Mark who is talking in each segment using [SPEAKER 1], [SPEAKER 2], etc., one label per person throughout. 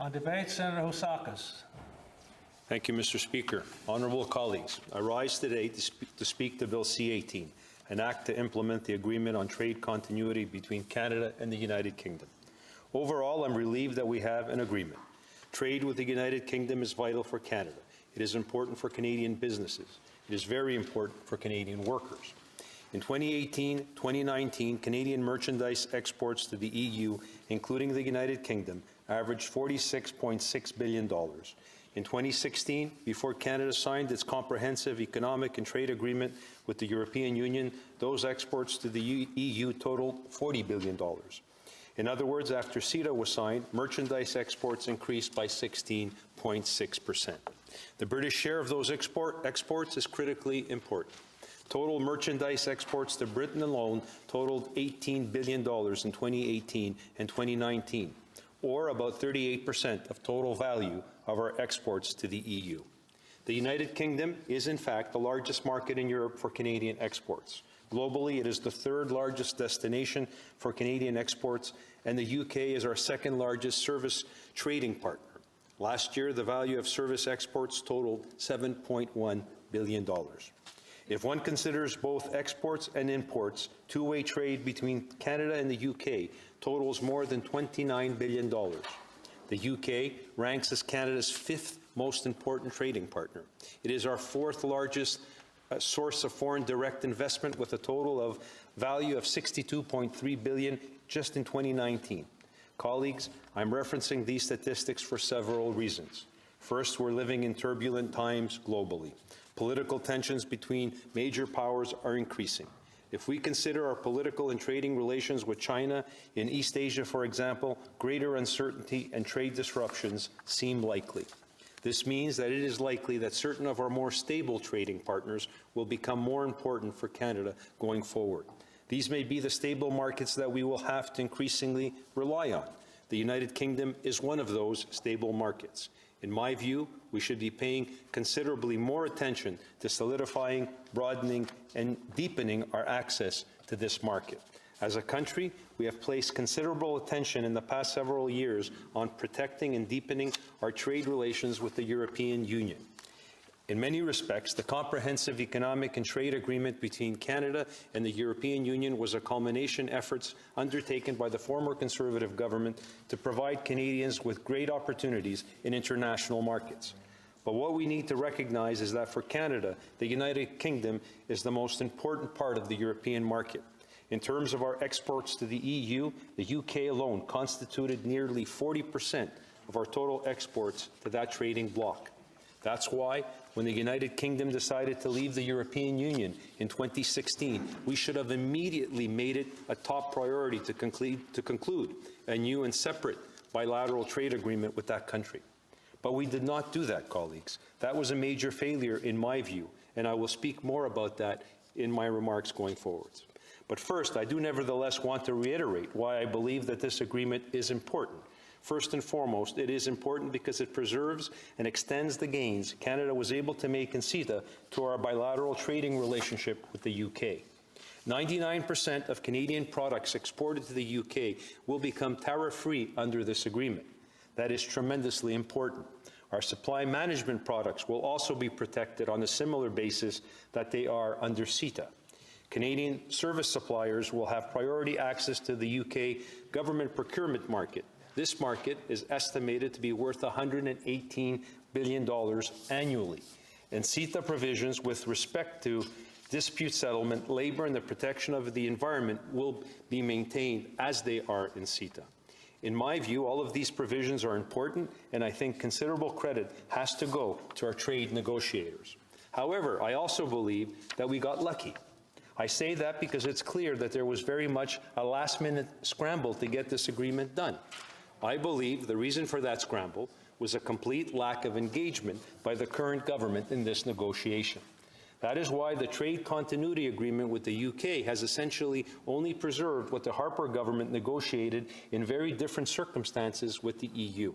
[SPEAKER 1] On debate, Senator Housakis.
[SPEAKER 2] Thank you, Mr. Speaker. Honourable colleagues, I rise today to speak to Bill C-18, an act to implement the Agreement on Trade Continuity between Canada and the United Kingdom. Overall, I'm relieved that we have an agreement. Trade with the United Kingdom is vital for Canada. It is important for Canadian businesses. It is very important for Canadian workers. In 2018-2019, Canadian merchandise exports to the EU, including the United Kingdom, averaged $46.6 billion. In 2016, before Canada signed its comprehensive economic and trade agreement with the European Union, those exports to the EU totaled $40 billion. In other words, after CETA was signed, merchandise exports increased by 16.6%. The British share of those exports is critically important. Total merchandise exports to Britain alone totaled $18 billion in 2018 and 2019, or about 38% of total value of our exports to the EU. The United Kingdom is, in fact, the largest market in Europe for Canadian exports. Globally, it is the third largest destination for Canadian exports, and the UK is our second largest service trading partner. Last year, the value of service exports totaled $7.1 billion. If one considers both exports and imports, two-way trade between Canada and the UK totals more than $29 billion. The UK ranks as Canada's fifth most important trading partner. It is our fourth largest source of foreign direct investment, with a total of value of $62.3 billion just in 2019. Colleagues, I'm referencing these statistics for several reasons. First, we're living in turbulent times globally. Political tensions between major powers are increasing. If we consider our political and trading relations with China in East Asia, for example, greater uncertainty and trade disruptions seem likely. This means that it is likely that certain of our more stable trading partners will become more important for Canada going forward. These may be the stable markets that we will have to increasingly rely on. The United Kingdom is one of those stable markets. In my view, we should be paying considerably more attention to solidifying, broadening, and deepening our access to this market. As a country, we have placed considerable attention in the past several years on protecting and deepening our trade relations with the European Union. In many respects, the comprehensive economic and trade agreement between Canada and the European Union was a culmination efforts undertaken by the former Conservative government to provide Canadians with great opportunities in international markets. But what we need to recognize is that for Canada, the United Kingdom is the most important part of the European market. In terms of our exports to the EU, the UK alone constituted nearly 40% of our total exports to that trading bloc. That's why, when the United Kingdom decided to leave the European Union in 2016, we should have immediately made it a top priority to conclude a new and separate bilateral trade agreement with that country. But we did not do that, colleagues. That was a major failure in my view, and I will speak more about that in my remarks going forwards. But first, I do nevertheless want to reiterate why I believe that this agreement is important. First and foremost, it is important because it preserves and extends the gains Canada was able to make in CETA to our bilateral trading relationship with the UK. 99% of Canadian products exported to the UK will become tariff-free under this agreement. That is tremendously important. Our supply management products will also be protected on a similar basis that they are under CETA. Canadian service suppliers will have priority access to the UK government procurement market. This market is estimated to be worth $118 billion annually, and CETA provisions with respect to dispute settlement, labor, and the protection of the environment will be maintained as they are in CETA. In my view, all of these provisions are important, and I think considerable credit has to go to our trade negotiators. However, I also believe that we got lucky. I say that because it's clear that there was very much a last-minute scramble to get this agreement done. I believe the reason for that scramble was a complete lack of engagement by the current government in this negotiation. That is why the trade continuity agreement with the UK has essentially only preserved what the Harper government negotiated in very different circumstances with the EU.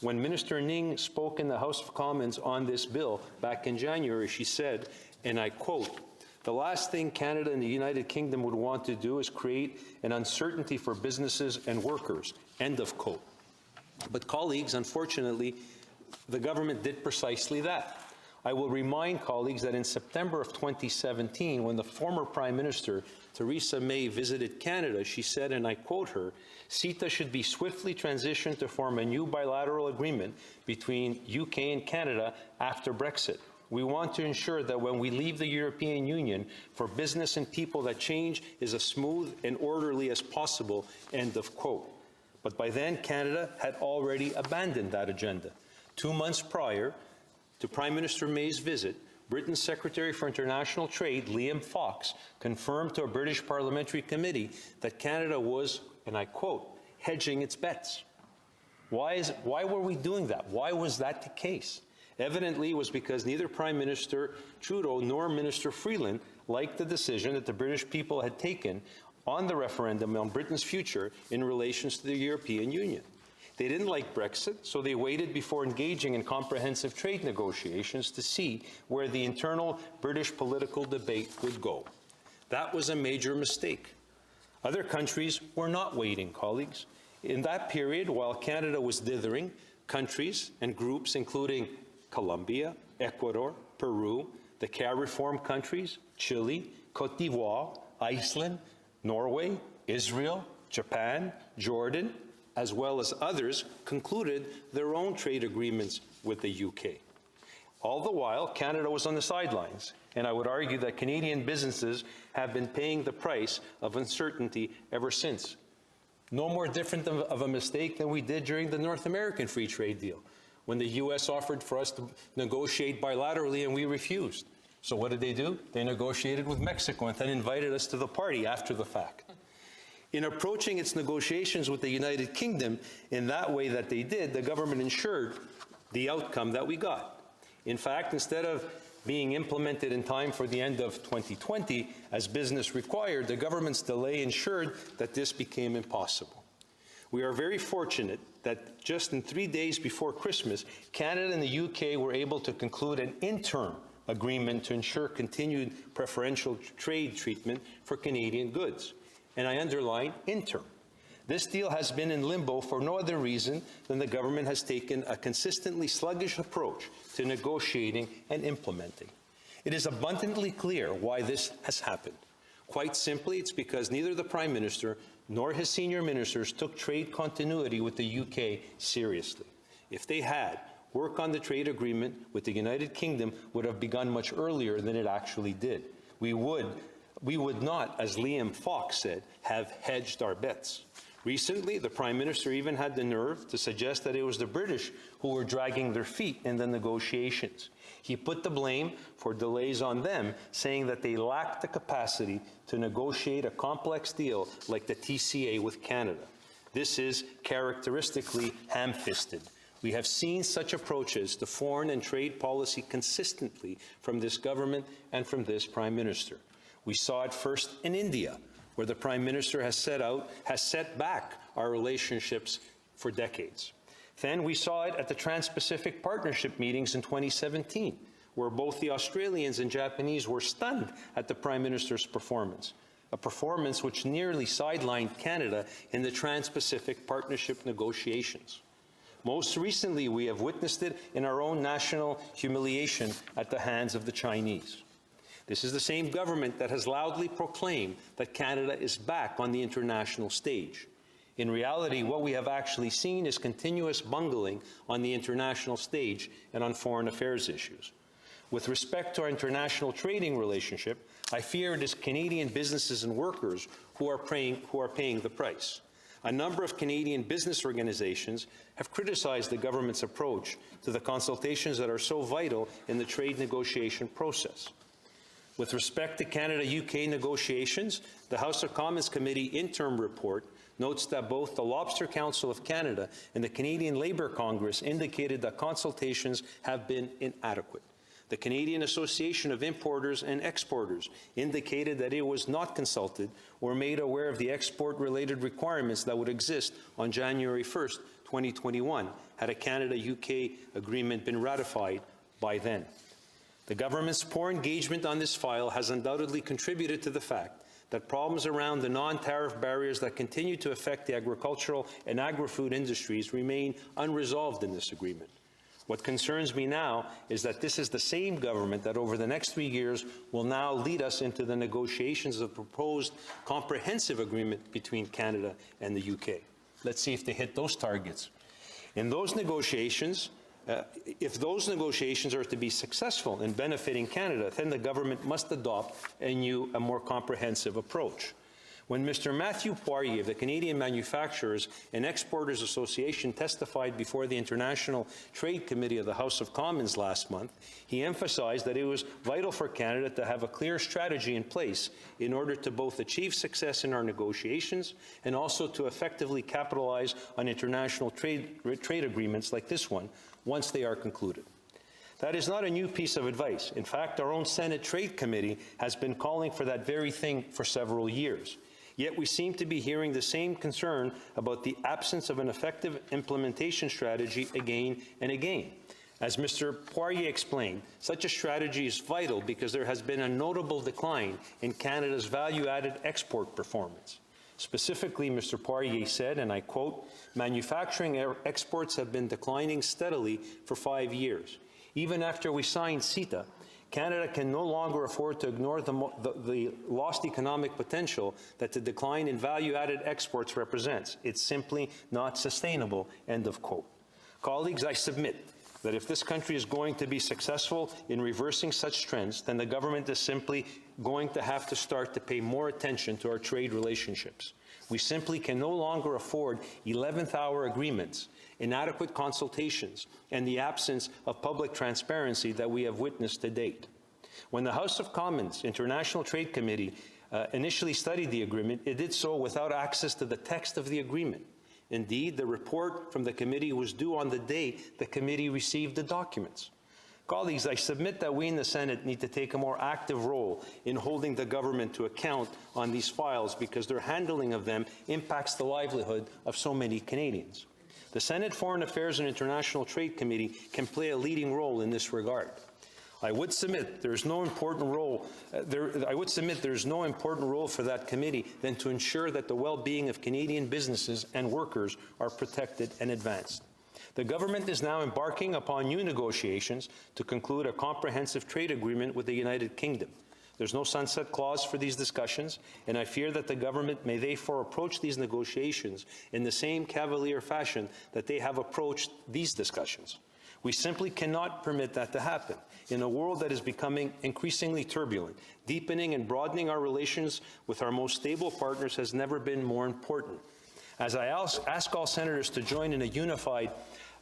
[SPEAKER 2] When Minister Ning spoke in the House of Commons on this bill back in January, she said, and I quote, "The last thing Canada and the United Kingdom would want to do is create an uncertainty for businesses and workers," end of quote. But colleagues, unfortunately, the government did precisely that. I will remind colleagues that in September of 2017, when the former Prime Minister, Theresa May, visited Canada, she said, and I quote her, "CETA should be swiftly transitioned to form a new bilateral agreement between UK and Canada after Brexit. We want to ensure that when we leave the European Union, for business and people, that change is as smooth and orderly as possible," end of quote. But by then, Canada had already abandoned that agenda. 2 months prior to Prime Minister May's visit, Britain's Secretary for International Trade, Liam Fox, confirmed to a British parliamentary committee that Canada was, and I quote, hedging its bets. Why were we doing that? Why was that the case? Evidently, it was because neither Prime Minister Trudeau nor Minister Freeland liked the decision that the British people had taken on the referendum on Britain's future in relation to the European Union. They didn't like Brexit, so they waited before engaging in comprehensive trade negotiations to see where the internal British political debate would go. That was a major mistake. Other countries were not waiting, colleagues. In that period, while Canada was dithering, countries and groups including Colombia, Ecuador, Peru, the CARIFORM countries, Chile, Cote d'Ivoire, Iceland, Norway, Israel, Japan, Jordan, as well as others, concluded their own trade agreements with the UK. All the while, Canada was on the sidelines, and I would argue that Canadian businesses have been paying the price of uncertainty ever since. No more different of a mistake than we did during the North American Free Trade Deal, when the US offered for us to negotiate bilaterally and we refused. So what did they do? They negotiated with Mexico and then invited us to the party after the fact. In approaching its negotiations with the United Kingdom in that way that they did, the government ensured the outcome that we got. In fact, instead of being implemented in time for the end of 2020, as business required, the government's delay ensured that this became impossible. We are very fortunate that just in 3 days before Christmas, Canada and the UK were able to conclude an interim agreement to ensure continued preferential trade treatment for Canadian goods. And I underline interim. This deal has been in limbo for no other reason than the government has taken a consistently sluggish approach to negotiating and implementing. It is abundantly clear why this has happened. Quite simply, it's because neither the Prime Minister nor his senior ministers took trade continuity with the UK seriously. If they had, work on the trade agreement with the United Kingdom would have begun much earlier than it actually did. We would not, as Liam Fox said, have hedged our bets. Recently, the Prime Minister even had the nerve to suggest that it was the British who were dragging their feet in the negotiations. He put the blame for delays on them, saying that they lacked the capacity to negotiate a complex deal like the TCA with Canada. This is characteristically ham-fisted. We have seen such approaches to foreign and trade policy consistently from this government and from this Prime Minister. We saw it first in India, where the Prime Minister has set back our relationships for decades. Then we saw it at the Trans-Pacific Partnership meetings in 2017, where both the Australians and Japanese were stunned at the Prime Minister's performance, a performance which nearly sidelined Canada in the Trans-Pacific Partnership negotiations. Most recently, we have witnessed it in our own national humiliation at the hands of the Chinese. This is the same government that has loudly proclaimed that Canada is back on the international stage. In reality, what we have actually seen is continuous bungling on the international stage and on foreign affairs issues. With respect to our international trading relationship, I fear it is Canadian businesses and workers who are paying the price. A number of Canadian business organizations have criticized the government's approach to the consultations that are so vital in the trade negotiation process. With respect to Canada-UK negotiations, the House of Commons Committee interim report notes that both the Lobster Council of Canada and the Canadian Labour Congress indicated that consultations have been inadequate. The Canadian Association of Importers and Exporters indicated that it was not consulted or made aware of the export-related requirements that would exist on January 1st, 2021, had a Canada-UK agreement been ratified by then. The government's poor engagement on this file has undoubtedly contributed to the fact that problems around the non-tariff barriers that continue to affect the agricultural and agri-food industries remain unresolved in this agreement. What concerns me now is that this is the same government that over the next 3 years will now lead us into the negotiations of the proposed comprehensive agreement between Canada and the UK. Let's see if they hit those targets. In those negotiations, if those negotiations are to be successful in benefiting Canada, then the government must adopt a more comprehensive approach. When Mr. Matthew Poirier of the Canadian Manufacturers and Exporters Association testified before the International Trade Committee of the House of Commons last month, he emphasized that it was vital for Canada to have a clear strategy in place in order to both achieve success in our negotiations and also to effectively capitalize on international trade agreements like this one once they are concluded. That is not a new piece of advice. In fact, our own Senate Trade Committee has been calling for that very thing for several years. Yet we seem to be hearing the same concern about the absence of an effective implementation strategy again and again. As Mr. Poirier explained, such a strategy is vital because there has been a notable decline in Canada's value-added export performance. Specifically, Mr. Poirier said, and I quote, "Manufacturing exports have been declining steadily for 5 years. Even after we signed CETA, Canada can no longer afford to ignore the lost economic potential that the decline in value-added exports represents. It's simply not sustainable," end of quote. Colleagues, I submit that if this country is going to be successful in reversing such trends, then the government is simply going to have to start to pay more attention to our trade relationships. We simply can no longer afford 11th-hour agreements, inadequate consultations, and the absence of public transparency that we have witnessed to date. When the House of Commons International Trade Committee initially studied the agreement, it did so without access to the text of the agreement. Indeed, the report from the committee was due on the day the committee received the documents. Colleagues, I submit that we in the Senate need to take a more active role in holding the government to account on these files because their handling of them impacts the livelihood of so many Canadians. The Senate Foreign Affairs and International Trade Committee can play a leading role in this regard. I would submit there's no important role for that committee than to ensure that the well-being of Canadian businesses and workers are protected and advanced. The government is now embarking upon new negotiations to conclude a comprehensive trade agreement with the United Kingdom. There's no sunset clause for these discussions, and I fear that the government may therefore approach these negotiations in the same cavalier fashion that they have approached these discussions. We simply cannot permit that to happen. In a world that is becoming increasingly turbulent, deepening and broadening our relations with our most stable partners has never been more important. As I ask all senators to join in a unified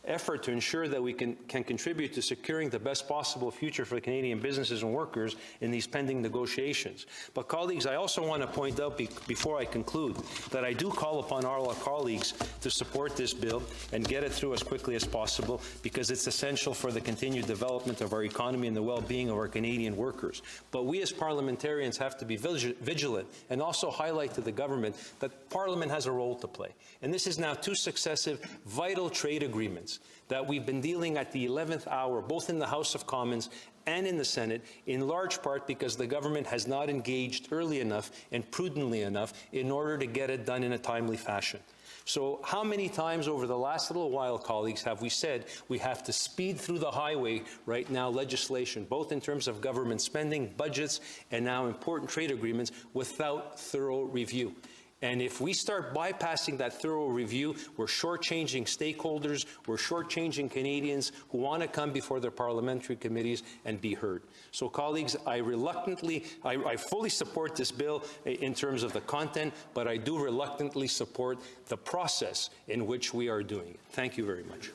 [SPEAKER 2] effort to ensure that we can contribute to securing the best possible future for Canadian businesses and workers in these pending negotiations. But colleagues, I also want to point out before I conclude that I do call upon all our colleagues to support this bill and get it through as quickly as possible because it's essential for the continued development of our economy and the well-being of our Canadian workers. But we as parliamentarians have to be vigilant and also highlight to the government that Parliament has a role to play. And this is now 2 successive vital trade agreements that we've been dealing at the 11th hour, both in the House of Commons and in the Senate, in large part because the government has not engaged early enough and prudently enough in order to get it done in a timely fashion. So how many times over the last little while, colleagues, have we said we have to speed through the highway right now legislation, both in terms of government spending, budgets, and now important trade agreements without thorough review? And if we start bypassing that thorough review, we're shortchanging stakeholders, we're shortchanging Canadians who want to come before their parliamentary committees and be heard. So, colleagues, I fully support this bill in terms of the content, but I do reluctantly support the process in which we are doing it. Thank you very much.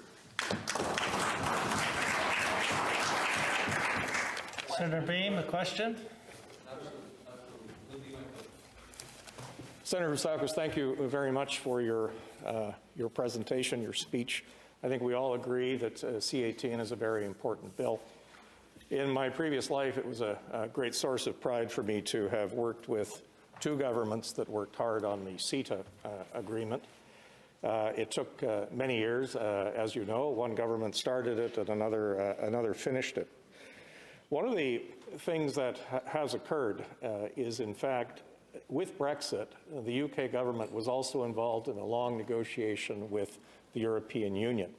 [SPEAKER 1] Senator Beam, a question?
[SPEAKER 3] Senator Housakos, thank you very much for your presentation, your speech. I think we all agree that C-18 is a very important bill. In my previous life, it was a great source of pride for me to have worked with 2 governments that worked hard on the CETA agreement. It took many years, as you know. One government started it and another finished it. One of the things that has occurred is, in fact, with Brexit, the UK government was also involved in a long negotiation with the European Union,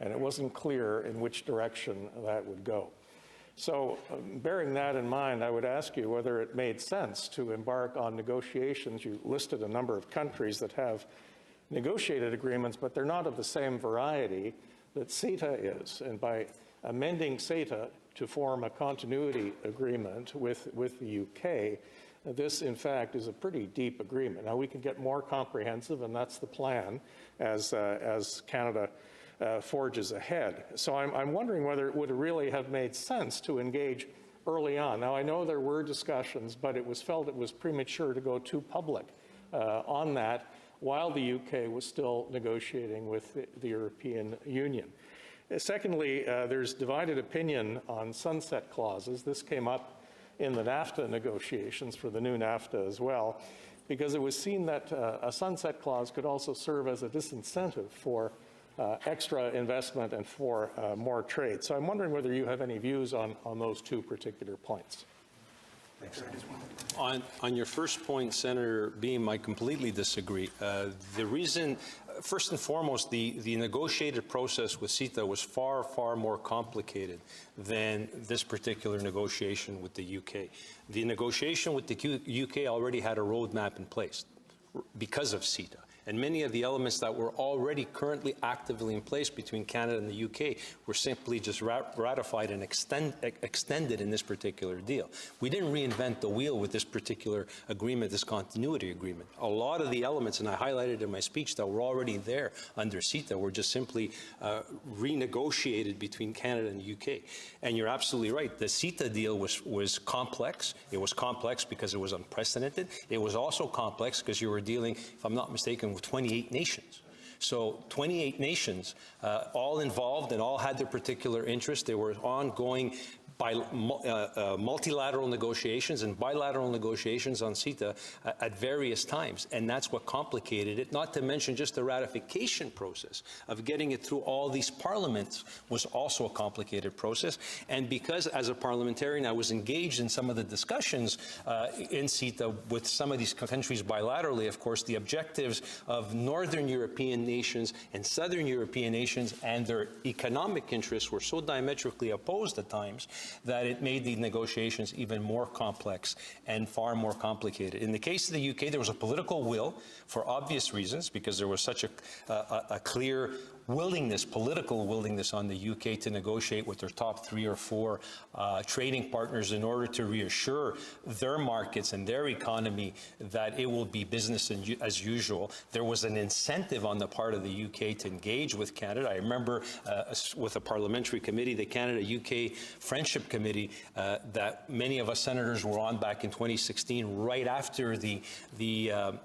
[SPEAKER 3] and it wasn't clear in which direction that would go. So, bearing that in mind, I would ask you whether it made sense to embark on negotiations. You listed a number of countries that have negotiated agreements, but they're not of the same variety that CETA is. And by amending CETA to form a continuity agreement with the UK, this, in fact, is a pretty deep agreement. Now, we can get more comprehensive, and that's the plan as Canada forges ahead. So I'm wondering whether it would really have made sense to engage early on. Now, I know there were discussions, but it was felt it was premature to go too public on that while the UK was still negotiating with the European Union. Secondly, there's divided opinion on sunset clauses. This came up in the NAFTA negotiations for the new NAFTA as well, because it was seen that a sunset clause could also serve as a disincentive for extra investment and for more trade. So I'm wondering whether you have any views on those two particular points.
[SPEAKER 2] On your first point, Senator Beam, I completely disagree. The reason, first and foremost, the negotiated process with CETA was far, far more complicated than this particular negotiation with the UK. The negotiation with the UK already had a roadmap in place because of CETA. And many of the elements that were already currently actively in place between Canada and the UK were simply just ratified and extended in this particular deal. We didn't reinvent the wheel with this particular agreement, this continuity agreement. A lot of the elements, and I highlighted in my speech, that were already there under CETA were just simply renegotiated between Canada and the UK. And you're absolutely right. The CETA deal was complex. It was complex because it was unprecedented. It was also complex because you were dealing, if I'm not mistaken, with 28 nations. So 28 nations, all involved and all had their particular interests. There were ongoing multilateral negotiations and bilateral negotiations on CETA at various times, and that's what complicated it, not to mention just the ratification process of getting it through all these parliaments was also a complicated process. And because as a parliamentarian I was engaged in some of the discussions in CETA with some of these countries bilaterally, of course, the objectives of Northern European nations and Southern European nations and their economic interests were so diametrically opposed at times that it made the negotiations even more complex and far more complicated. In the case of the UK, there was a political will, for obvious reasons, because there was such a clear willingness, political willingness on the UK to negotiate with their top 3 or 4 trading partners in order to reassure their markets and their economy that it will be business as usual. There was an incentive on the part of the UK to engage with Canada. I remember with a parliamentary committee, the Canada-UK Friendship Committee, that many of us senators were on back in 2016, right after the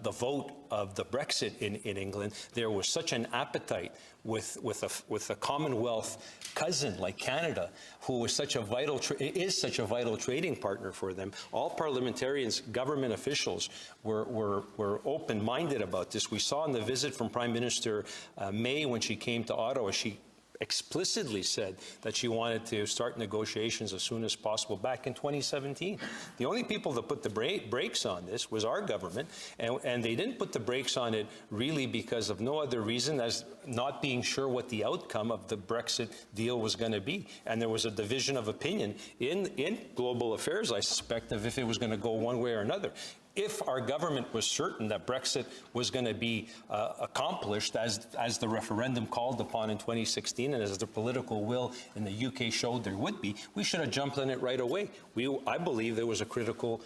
[SPEAKER 2] vote of the Brexit in England. There was such an appetite with a Commonwealth cousin like Canada, who was such a vital trading partner for them. All parliamentarians, government officials were open-minded about this. We saw in the visit from Prime Minister May when she came to Ottawa, she explicitly said that she wanted to start negotiations as soon as possible back in 2017. The only people that put the brakes on this was our government, and they didn't put the brakes on it really because of no other reason as not being sure what the outcome of the Brexit deal was going to be. And there was a division of opinion in global affairs, I suspect, of if it was going to go one way or another. If our government was certain that Brexit was going to be accomplished as the referendum called upon in 2016 and as the political will in the UK showed there would be, we should have jumped on it right away. I believe there was a critical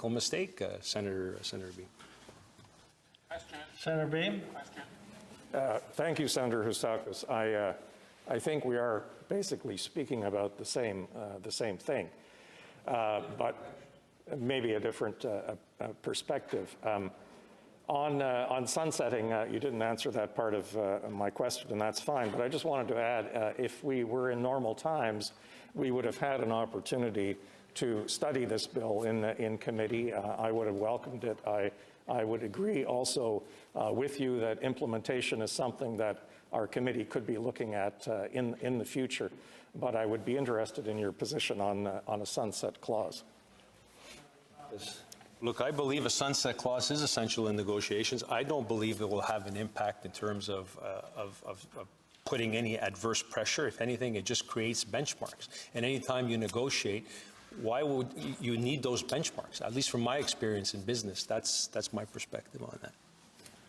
[SPEAKER 2] mistake, Senator Beam.
[SPEAKER 1] Question. Senator Beam.
[SPEAKER 3] Question. Thank you, Senator Husakis. I think we are basically speaking about the same thing, but maybe a different perspective. On sunsetting, you didn't answer that part of my question, and that's fine. But I just wanted to add, if we were in normal times, we would have had an opportunity to study this bill in committee. I would have welcomed it. I would agree also with you that implementation is something that our committee could be looking at in the future. But I would be interested in your position on a sunset clause.
[SPEAKER 2] Look, I believe a sunset clause is essential in negotiations. I don't believe it will have an impact in terms of putting any adverse pressure. If anything, it just creates benchmarks. And anytime you negotiate, why would you need those benchmarks? At least from my experience in business, that's my perspective on that.